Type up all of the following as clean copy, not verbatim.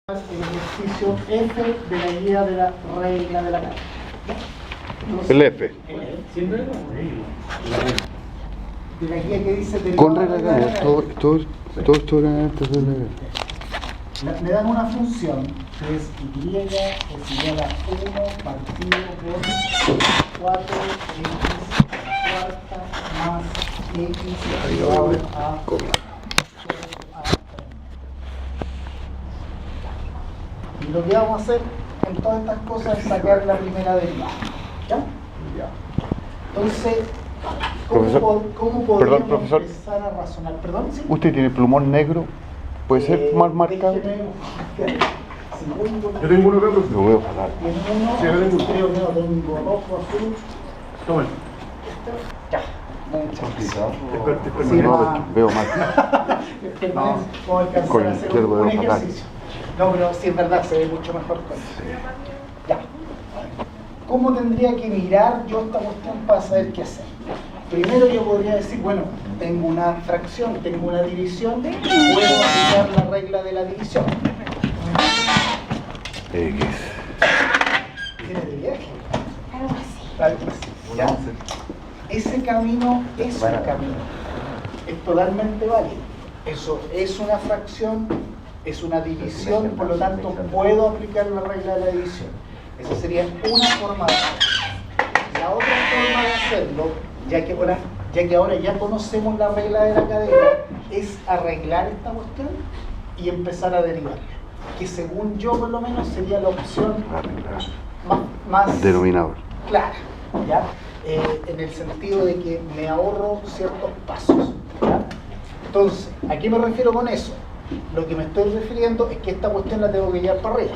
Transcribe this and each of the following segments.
El ejercicio F de la guía de la regla de la cadena. El F. ¿Sin regla? De la guía que dice Con regla de cadena. Todo me dan una función que es y es igual a 1 partido por 4x cuarta más x elevado a y lo que vamos a hacer en todas estas cosas es sacar la primera derivada. ¿Ya? Entonces, ¿cómo podríamos profesor, empezar a razonar? ¿Perdón? ¿Sí? ¿Usted tiene plumón negro? ¿Puede ser más marcado? Yo tengo uno acá, profesor. Lo veo fatal. Tiene uno, Sí, yo tengo uno. creo que no tengo rojo, azul. Toma. Ya. Sí, No, va. veo mal. No, puedo alcanzar Con a el hacer izquierdo un veo fatal. ejercicio. No, pero sí es verdad, se ve mucho mejor con eso. Ya. ¿Cómo tendría que mirar yo esta cuestión para saber qué hacer? Primero yo podría decir, bueno, tengo una fracción, tengo una división, puedo aplicar la regla de la división. X. ¿Tiene de viaje? Algo así. ¿Ya? Ese camino es un camino. Es totalmente válido. Eso es una fracción, es una división, por lo tanto puedo aplicar la regla de la división. Esa sería una forma de hacerlo. La otra forma de hacerlo, ya que ahora ya conocemos la regla de la cadena, es arreglar esta cuestión y empezar a derivarla. Que según yo por lo menos sería la opción más Denominador. clara, ¿ya? En el sentido de que me ahorro ciertos pasos, ¿ya? Entonces, ¿a qué me refiero con eso? Lo que me estoy refiriendo es que esta cuestión la tengo que llevar para arriba,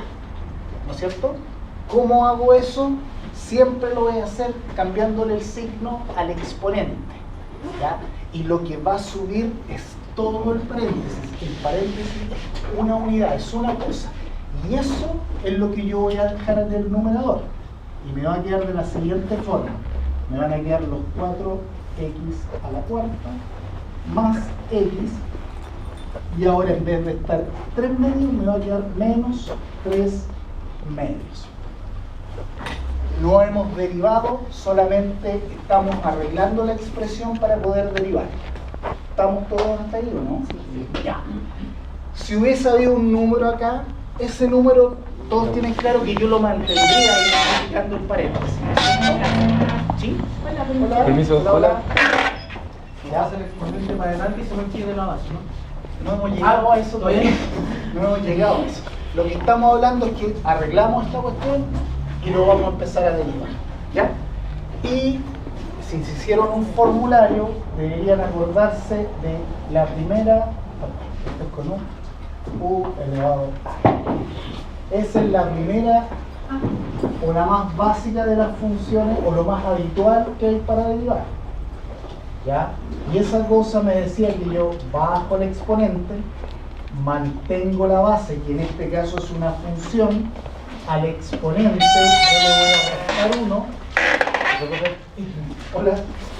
¿no es cierto? ¿Cómo hago eso? Siempre lo voy a hacer cambiándole el signo al exponente, ¿ya? Y lo que va a subir es todo el paréntesis. El paréntesis es una unidad, es una cosa. Y eso es lo que yo voy a dejar en el numerador. Y me va a quedar de la siguiente forma. Me van a quedar los 4x a la cuarta más x. Y ahora en vez de estar 3 medios, me va a quedar menos 3 medios. No hemos derivado, solamente estamos arreglando la expresión para poder derivar. ¿Estamos todos hasta ahí o no? Sí. Ya. Si hubiese habido un número acá, ese número, todos tienen claro que yo lo mantendría ahí aplicando el paréntesis. ¿Sí? Hola. Permiso, hola. Ya. Se le exponente para adelante y se mantiene la base, ¿no? No hemos llegado a eso todavía. No hemos llegado a eso. Lo que estamos hablando es que arreglamos esta cuestión y lo vamos a empezar a derivar. ¿Ya? Y si se hicieron un formulario, deberían acordarse de la primera, esto es con U elevado a. Esa es la primera o la más básica de las funciones o lo más habitual que hay para derivar. ¿Ya? Y esa cosa me decía que yo bajo el exponente, mantengo la base, que en este caso es una función, al exponente yo le voy a restar 1,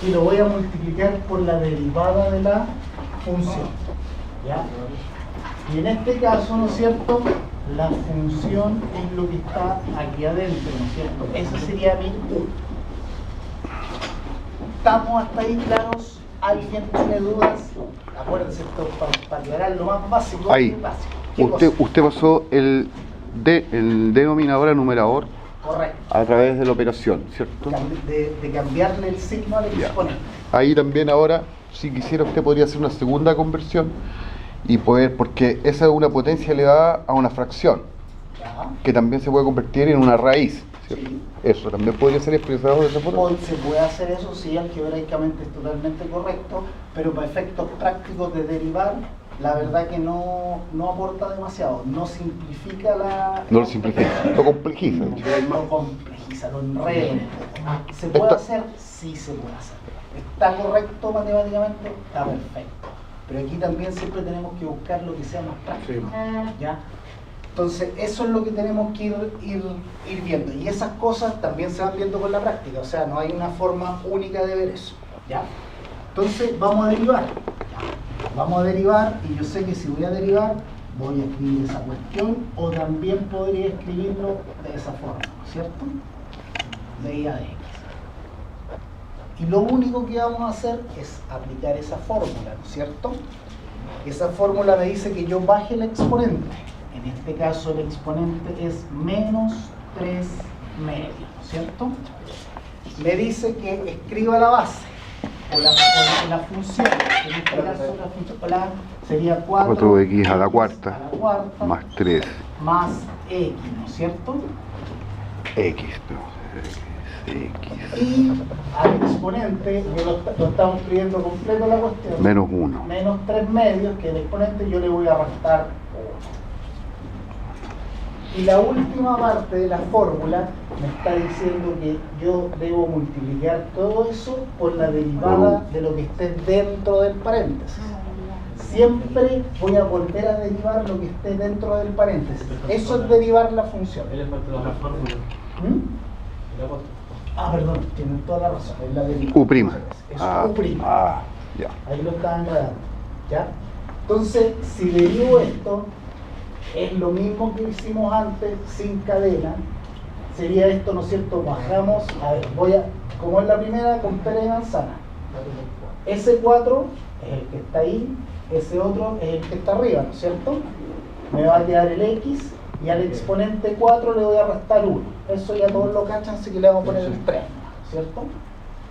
y lo voy a multiplicar por la derivada de la función. ¿Ya? Y en este caso, ¿no es cierto?, la función es lo que está aquí adentro, ¿no es cierto? Ese sería mi U. ¿Estamos hasta ahí claros? ¿Alguien tiene dudas? Acuérdense, esto para aclarar lo más básico. Ahí. Básico. Usted pasó el denominador a numerador. Correcto. A través de la operación, ¿cierto? De cambiarle el signo al exponente. Ahí también ahora, si quisiera, usted podría hacer una segunda conversión y poder, porque esa es una potencia elevada a una fracción, ¿Ya? que también se puede convertir en una raíz, ¿cierto? Sí. Eso también podría ser expresado de esa forma. Se puede hacer eso, sí, algebraicamente es totalmente correcto, pero para efectos prácticos de derivar, la verdad que no aporta demasiado, no simplifica la... No lo simplifica, lo complejiza. Lo complejiza, lo enreda un poco. ¿Se puede hacer? Sí se puede hacer. ¿Está correcto matemáticamente? Está perfecto. Pero aquí también siempre tenemos que buscar lo que sea más práctico. ¿Ya? Entonces, eso es lo que tenemos que ir viendo. Y esas cosas también se van viendo con la práctica. O sea, no hay una forma única de ver eso. ¿Ya? Entonces, vamos a derivar. Vamos a derivar, y yo sé que si voy a derivar, voy a escribir esa cuestión, o también podría escribirlo de esa forma, ¿no es cierto? De I a de X. Y lo único que vamos a hacer es aplicar esa fórmula, ¿no es cierto? Esa fórmula me dice que yo baje el exponente. En este caso el exponente es menos 3 medios, ¿no es cierto? Me dice que escriba la base, o la función. En este caso la función sería 4x a la cuarta, más 3. Más X, ¿no es cierto? X, X. Y al exponente, yo lo estamos escribiendo completo la cuestión. Menos 1. Menos 3 medios, que el exponente yo le voy a restar 1. Y la última parte de la fórmula me está diciendo que yo debo multiplicar todo eso por la derivada de lo que esté dentro del paréntesis. Siempre voy a volver a derivar lo que esté dentro del paréntesis. Eso es derivar la función. Perdón, tienen toda la razón. Es la derivada. U'. Es U'. Ya. Ahí lo estaban enredando. ¿Ya? Entonces, si derivo esto, es lo mismo que hicimos antes, sin cadena. Sería esto, ¿no es cierto? Bajamos, a ver, como es la primera, con pera y manzana. Ese 4 es el que está ahí, ese otro es el que está arriba, ¿no es cierto? Me va a quedar el X, y al exponente 4 le voy a restar 1. Eso ya todos lo cachan, así que le vamos a poner el 3, ¿cierto?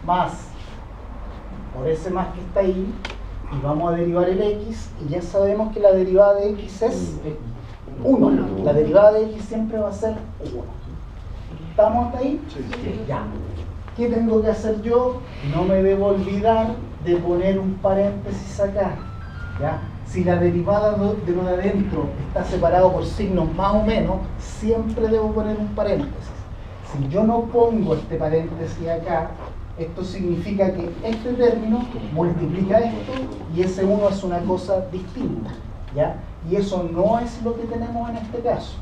Más, por ese más que está ahí, y vamos a derivar el X, y ya sabemos que la derivada de X es 1. La derivada de X siempre va a ser 1. ¿Estamos hasta ahí? Sí. Ya. ¿Qué tengo que hacer yo? No me debo olvidar de poner un paréntesis acá. ¿Ya? Si la derivada de lo de adentro está separado por signos más o menos, siempre debo poner un paréntesis. Si yo no pongo este paréntesis acá, esto significa que este término multiplica esto y ese 1 es una cosa distinta. ¿Ya? Y eso no es lo que tenemos en este caso.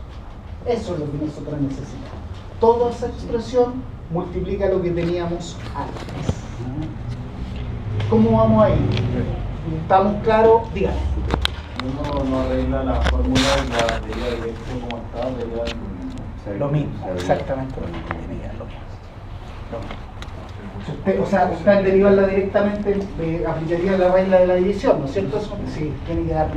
Eso es lo que nosotros necesitamos. Toda esa expresión multiplica lo que teníamos antes. ¿Cómo vamos ahí? ¿Estamos claros? Dígame. Uno no arregla la fórmula y la deriva directo como está, deriva Lo mismo, exactamente lo mismo. Si usted al derivarla directamente aplicaría la regla de la división, ¿no es cierto? Eso sí, tiene que dar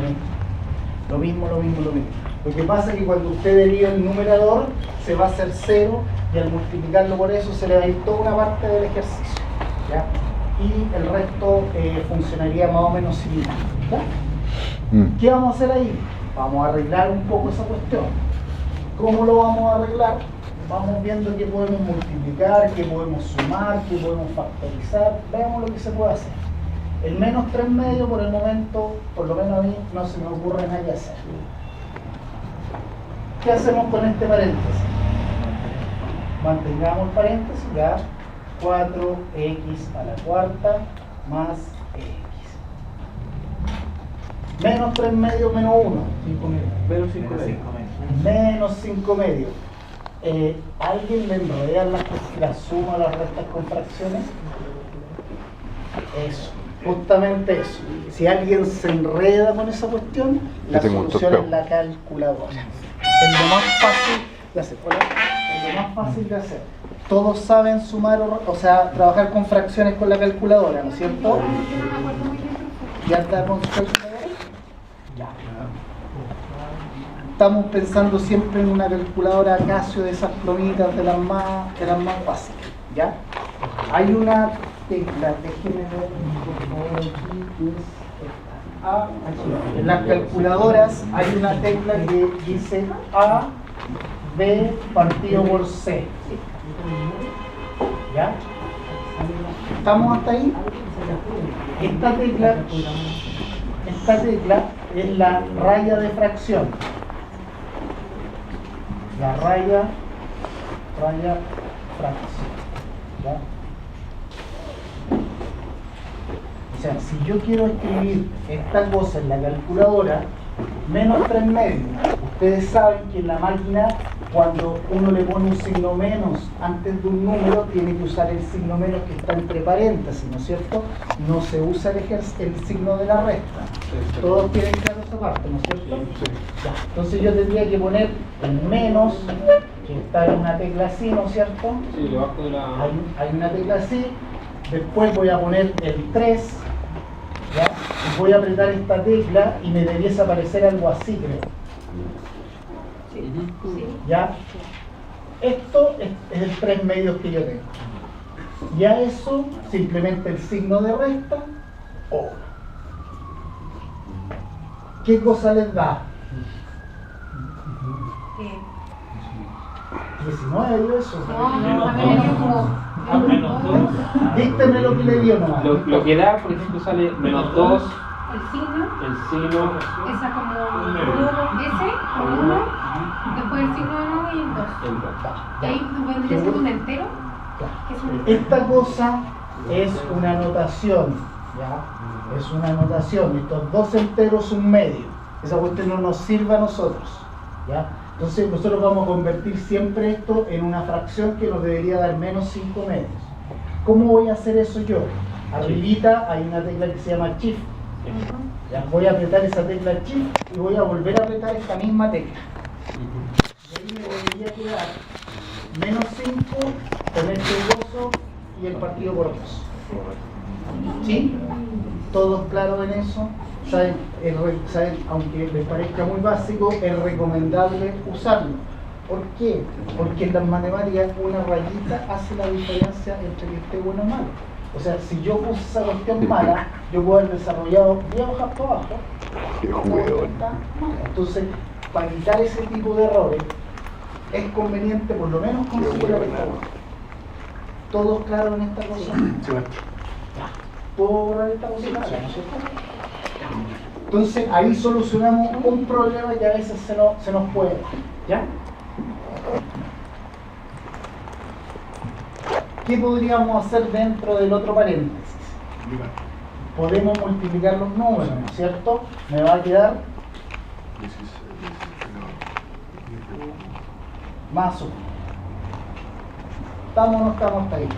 lo mismo. Lo que pasa es que cuando usted deriva el numerador, se va a hacer 0 y al multiplicarlo por eso se le va a ir toda una parte del ejercicio. ¿Ya? Y el resto funcionaría más o menos similar. ¿Ya? ¿Qué vamos a hacer ahí? Vamos a arreglar un poco esa cuestión. ¿Cómo lo vamos a arreglar? Vamos viendo qué podemos multiplicar, qué podemos sumar, qué podemos factorizar. Veamos lo que se puede hacer. El menos 3 medios por el momento, por lo menos a mí, no se me ocurre nada que hacer. ¿Qué hacemos con este paréntesis? Mantengamos el paréntesis, ya 4x a la cuarta más x. Menos 3 medios menos 1. 5 medios. Menos 5 medios. Menos 5 medios. ¿Alguien le enreda las sumas, las restas con fracciones? Eso, justamente eso. Si alguien se enreda con esa cuestión, la solución es la calculadora. Es lo más fácil de hacer. Es lo más fácil de hacer. Todos saben sumar, o sea, trabajar con fracciones con la calculadora, ¿no es cierto? ¿Ya está con su calculadora? Ya. Estamos pensando siempre en una calculadora Casio de esas plomitas de las más básicas, ¿ya? Hay una tecla, déjenme ver, por favor, aquí, que es esta. Aquí. En las calculadoras hay una tecla que dice A, B partido por C. ¿Ya? ¿Estamos hasta ahí? Esta tecla es la raya de fracción. La raya fracción. ¿Ya? O sea, si yo quiero escribir esta cosa en la calculadora, menos 3 medios, ustedes saben que en la máquina cuando uno le pone un signo menos antes de un número, tiene que usar el signo menos que está entre paréntesis, ¿no es cierto? No se usa el signo de la resta. Todos tienen claro esa parte, ¿no es cierto? Ya. Entonces yo tendría que poner el menos, que está en una tecla así, ¿no es cierto? Sí, debajo de la... Hay una tecla así. Después voy a poner el 3, ¿ya? Y voy a apretar esta tecla y me debiese aparecer algo así, creo. ¿Ya? Esto es el 3 medios que yo tengo. Y a eso simplemente el signo de resta o. ¿Qué cosa les da? 19 dio eso. Dícteme lo que le dio nomás. Lo que da, por ejemplo, sale menos 2, El signo, el signo, esa como ese, como 1, después el signo de nuevo y el 2. el 2. Y ahí vendría siendo un entero. ¿Qué es un entero? Esta cosa es una anotación, ¿ya? Es una anotación. Estos dos enteros un medio. Esa cuestión no nos sirve a nosotros, ¿ya? Entonces nosotros vamos a convertir siempre esto en una fracción que nos debería dar menos 5 medios. ¿Cómo voy a hacer eso yo? Arribita hay una tecla que se llama Shift. Ya, voy a apretar esa tecla Shift y voy a volver a apretar esta misma tecla. Y ahí me debería quedar menos 5 con este gozo y el partido por 2. ¿Sí? ¿Todos claros en eso? ¿Saben? Aunque les parezca muy básico, es recomendable usarlo. ¿Por qué? Porque en las matemáticas una rayita hace la diferencia entre que esté bueno o malo. O sea, si yo puse esa cuestión mala, yo puedo haber desarrollado 10 hojas para abajo. Entonces, para evitar ese tipo de errores, es conveniente por lo menos considerar esta cosa. ¿Todos claros en esta cosa? Ya. ¿Puedo borrar esta cosa? ¿No es cierto? Entonces, ahí solucionamos un problema que a veces se nos puede dar. ¿Ya? ¿Qué podríamos hacer dentro del otro paréntesis? Podemos multiplicar los números, ¿no es cierto? Me va a quedar más o menos. ¿Estamos o no estamos hasta ahí?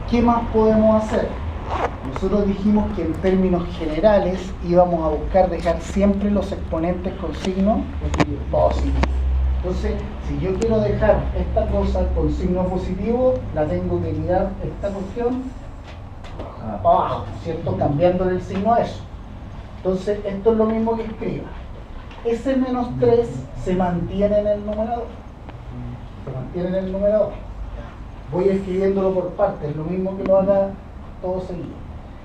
¿Qué más podemos hacer? Nosotros dijimos que en términos generales íbamos a buscar dejar siempre los exponentes con signo positivo. Entonces, si yo quiero dejar esta cosa con signo positivo, la tengo que mirar esta cuestión para abajo, ¿cierto? Cambiándole el signo a eso. Entonces, esto es lo mismo que escriba. Ese menos 3 se mantiene en el numerador. Se mantiene en el numerador. Voy escribiéndolo por partes, es lo mismo que lo haga todo seguido.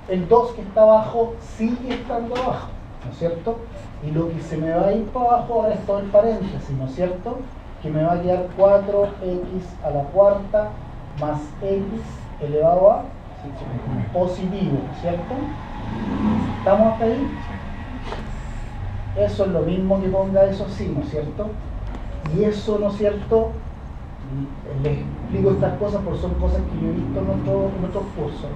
El 2 que está abajo sigue estando abajo, ¿no es cierto? Y lo que se me va a ir para abajo ahora es todo el paréntesis, ¿no es cierto? Que me va a quedar 4x a la cuarta más x elevado a positivo, ¿no es cierto? ¿Estamos hasta ahí? Eso es lo mismo que ponga eso sí, ¿no es cierto? Y eso, ¿no es cierto? Les explico estas cosas porque son cosas que yo he visto en otros cursos,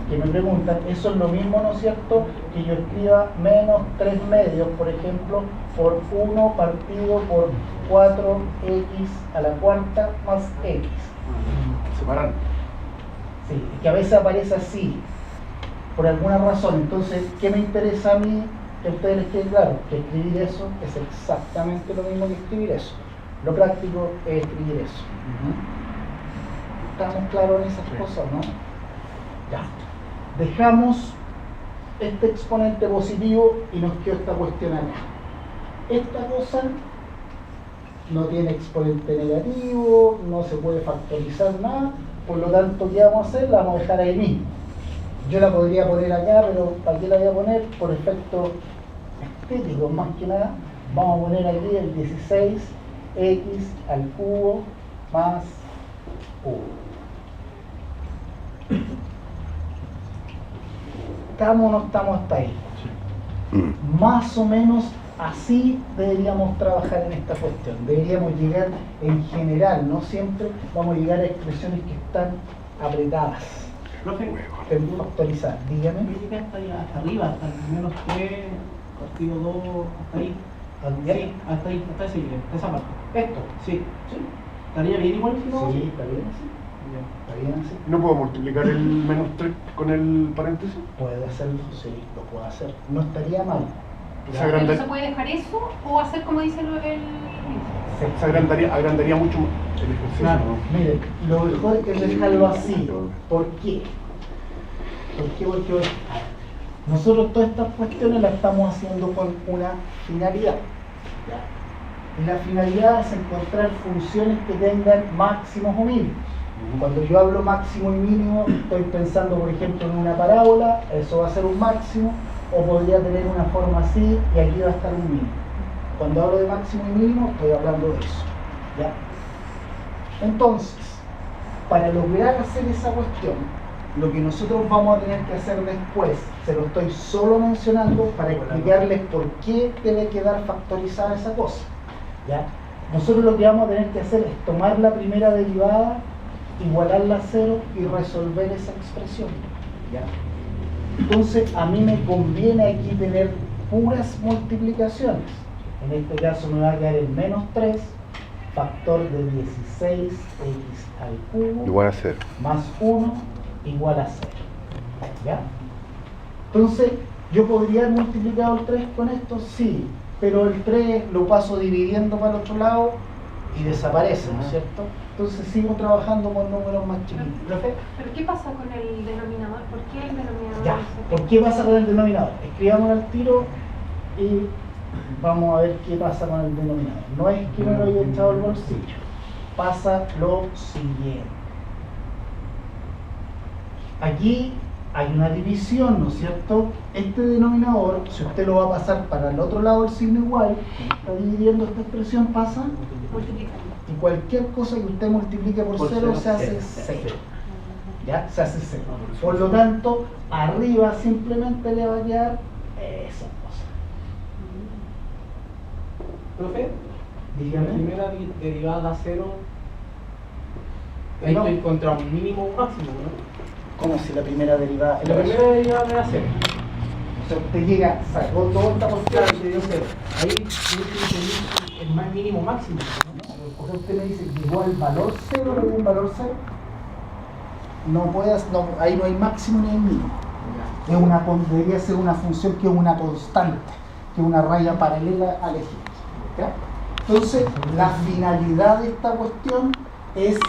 que me preguntan, eso es lo mismo, ¿no es cierto?, que yo escriba menos 3 medios, por ejemplo, por 1 partido por 4x a la cuarta más x. Separar. Sí, es que a veces aparece así, por alguna razón. Entonces, ¿qué me interesa a mí? Que a ustedes les quede claro, que escribir eso es exactamente lo mismo que escribir eso. Lo práctico es escribir eso. ¿Estamos claros en esas cosas, no? Ya. Dejamos este exponente positivo y nos quedó esta cuestión acá. Esta cosa no tiene exponente negativo, no se puede factorizar nada, por lo tanto, ¿qué vamos a hacer? La vamos a dejar ahí mismo. Yo la podría poner acá, pero ¿para qué la voy a poner? Por efectos estéticos, más que nada. Vamos a poner aquí el 16x al cubo más 1. ¿Estamos o no estamos hasta ahí? Más o menos así deberíamos trabajar en esta cuestión. Deberíamos llegar en general, no siempre vamos a llegar a expresiones que están apretadas. Profe, Factorizar, dígame. me llega hasta arriba, hasta el menos 3, partido 2, hasta ahí. ¿Ya? Sí, hasta ahí, hasta ese nivel, hasta esa parte. Esto. Sí, sí. ¿Estaría bien igual si no? Sí, está bien así. Ya. Está bien así. ¿No puedo multiplicar el menos 3 con el paréntesis? Puede hacerlo, sí, lo puede hacer. No estaría mal. Se ¿Ya? agranda- Pero se puede dejar eso o hacer como dice el Se agrandaría mucho el ejercicio. Claro. ¿no? Mire, lo mejor es dejarlo así. ¿Por qué? Porque nosotros todas estas cuestiones las estamos haciendo con una finalidad. ¿Ya? Y la finalidad es encontrar funciones que tengan máximos o mínimos. Cuando yo hablo máximo y mínimo, estoy pensando, por ejemplo, en una parábola, eso va a ser un máximo, o podría tener una forma así y aquí va a estar un mínimo. Cuando hablo de máximo y mínimo, estoy hablando de eso. ¿Ya? Entonces, para lograr hacer esa cuestión, lo que nosotros vamos a tener que hacer después, se lo estoy solo mencionando para explicarles por qué debe quedar factorizada esa cosa. ¿Ya? Nosotros lo que vamos a tener que hacer es tomar la primera derivada, igualarla a 0 y resolver esa expresión. ¿Ya? Entonces, a mí me conviene aquí tener puras multiplicaciones. En este caso me va a quedar el menos 3, factor de 16x al cubo, Igual a 0. más 1 igual a 0. ¿Ya? Entonces, ¿yo podría haber multiplicado el 3 con esto? Sí, pero el 3 lo paso dividiendo para el otro lado y desaparece, ¿no es cierto? Entonces sigo trabajando con números más chiquitos. ¿Profe? ¿Pero qué pasa con el denominador? ¿Por qué el denominador? Ya, no se- ¿por qué pasa con el denominador? Escribamos al tiro y vamos a ver qué pasa con el denominador. No es que me lo haya echado al bolsillo, pasa lo siguiente. Aquí hay una división, ¿no es cierto? Este denominador, si usted lo va a pasar para el otro lado del signo igual, está dividiendo esta expresión, pasa, Multiplicar. y cualquier cosa que usted multiplique por 0 se hace 0. ¿Ya? Se hace 0. Por lo tanto, arriba simplemente le va a quedar esa cosa. Profe, la Dígame. primera derivada a 0, ahí No. estoy contra un mínimo o un máximo, ¿no? Como si la primera derivada... La primera derivada me da 0. O sea, usted llega, sacó toda esta cuestión Claro, y yo dio 0. Ahí yo tengo que medir el más mínimo máximo, ¿no? o sea, usted me dice que llegó al valor 0, le dio un valor 0. No puedes, no, ahí no hay máximo ni hay mínimo. Es una, debería ser una función que es una constante, que es una raya paralela al eje. ¿Ya? Entonces, la finalidad de esta cuestión es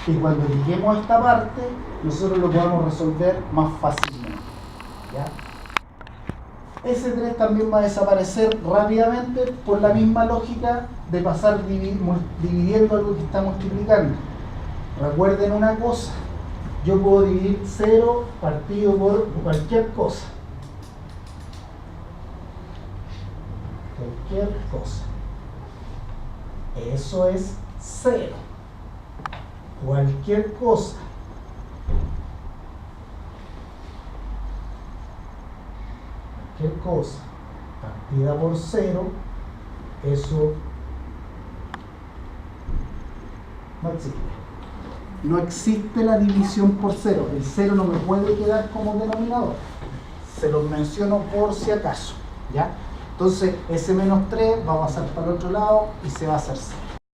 que cuando lleguemos a esta parte, nosotros lo podamos resolver más fácilmente. ¿Ya? Ese 3 también va a desaparecer rápidamente por la misma lógica de pasar dividiendo algo que está multiplicando. Recuerden una cosa, yo puedo dividir 0 partido por cualquier cosa. Cualquier cosa. Eso es 0. Cualquier cosa. Cualquier cosa partida por 0, eso no existe. No existe la división por 0. El 0 no me puede quedar como denominador. Se los menciono por si acaso. ¿Ya? Entonces, ese menos 3 va a pasar para el otro lado y se va a hacer 0.